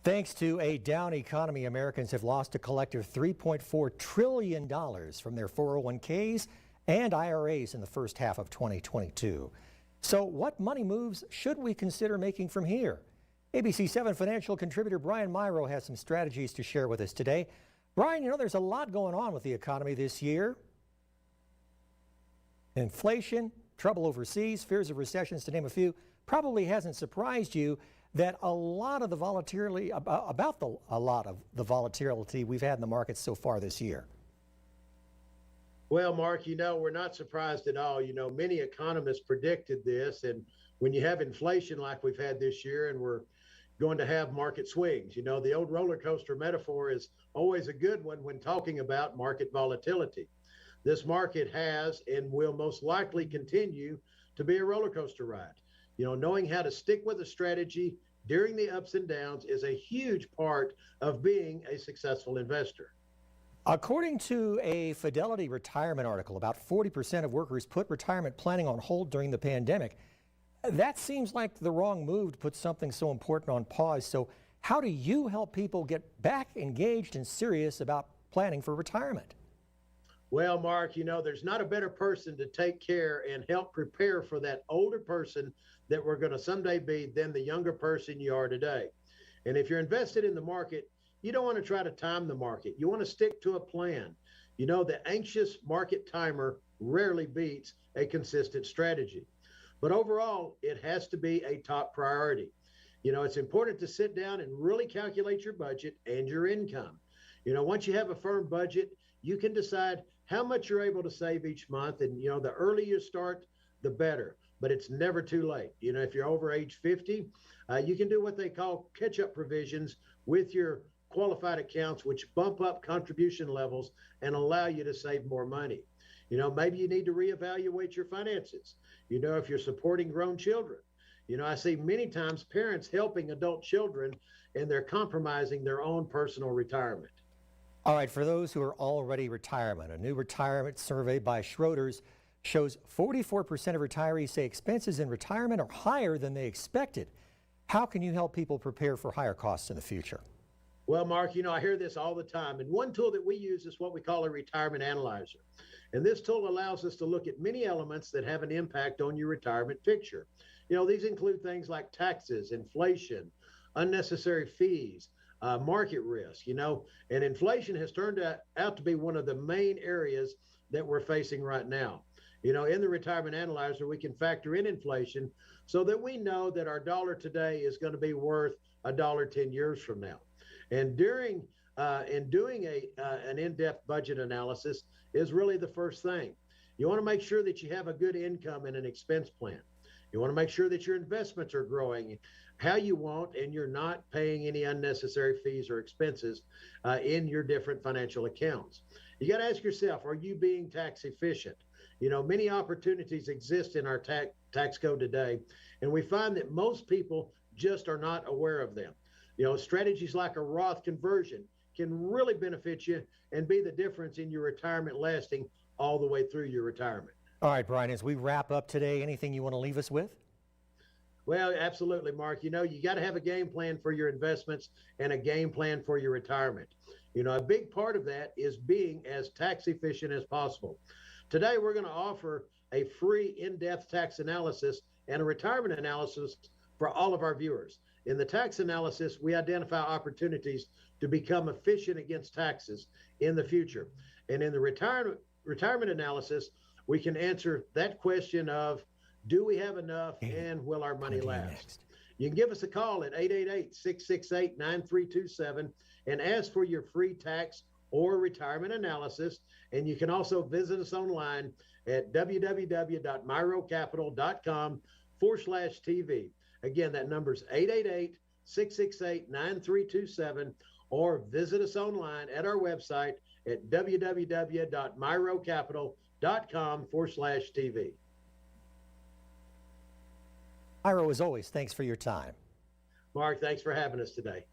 Thanks to a down economy, Americans have lost a collective $3.4 trillion from their 401ks and IRAs in the first half of 2022. So what money moves should we consider making from here? ABC 7 financial contributor Brian Mirau has some strategies to share with us today. Brian, there's a lot going on with the economy this year. Inflation, trouble overseas, fears of recessions, to name a few. Probably hasn't surprised you that a lot of the volatility we've had in the markets so far this year. Well, Mark, we're not surprised at all. Many economists predicted this. And when you have inflation like we've had this year and we're going to have market swings, the old roller coaster metaphor is always a good one when talking about market volatility. This market has and will most likely continue to be a roller coaster ride. Knowing how to stick with a strategy during the ups and downs is a huge part of being a successful investor. According to a Fidelity retirement article, about 40% of workers put retirement planning on hold during the pandemic. That seems like the wrong move to put something so important on pause. So how do you help people get back engaged and serious about planning for retirement? Well, Mark, there's not a better person to take care and help prepare for that older person that we're going to someday be than the younger person you are today. And if you're invested in the market, you don't want to try to time the market. You want to stick to a plan. The anxious market timer rarely beats a consistent strategy. But overall, it has to be a top priority. It's important to sit down and really calculate your budget and your income. Once you have a firm budget, you can decide how much you're able to save each month. And, the earlier you start, the better. But it's never too late. If you're over age 50, you can do what they call catch-up provisions with your qualified accounts, which bump up contribution levels and allow you to save more money. Maybe you need to reevaluate your finances. If you're supporting grown children. I see many times parents helping adult children and they're compromising their own personal retirement. All right, for those who are already retirement, a new retirement survey by Schroders shows 44% of retirees say expenses in retirement are higher than they expected. How can you help people prepare for higher costs in the future? Well, Mark, I hear this all the time. And one tool that we use is what we call a retirement analyzer. And this tool allows us to look at many elements that have an impact on your retirement picture. These include things like taxes, inflation, unnecessary fees, market risk, and inflation has turned out to be one of the main areas that we're facing right now. In the retirement analyzer, we can factor in inflation so that we know that our dollar today is going to be worth $1 10 years from now. And doing an in-depth budget analysis is really the first thing. You want to make sure that you have a good income and an expense plan. You want to make sure that your investments are growing how you want and you're not paying any unnecessary fees or expenses in your different financial accounts. You got to ask yourself, are you being tax efficient? Many opportunities exist in our tax code today, and we find that most people just are not aware of them. Strategies like a Roth conversion can really benefit you and be the difference in your retirement lasting all the way through your retirement. All right, Brian, as we wrap up today, anything you want to leave us with? Well, absolutely, Mark. You got to have a game plan for your investments and a game plan for your retirement. A big part of that is being as tax efficient as possible. Today, we're going to offer a free in-depth tax analysis and a retirement analysis for all of our viewers. In the tax analysis, we identify opportunities to become efficient against taxes in the future. And in the retirement analysis, we can answer that question of, do we have enough and will our money last? You can give us a call at 888-668-9327 and ask for your free tax or retirement analysis. And you can also visit us online at www.mirocapital.com/TV. Again, that number is 888-668-9327, or visit us online at our website at www.mirocapital.com/TV. Mirau, as always, thanks for your time. Mark, thanks for having us today.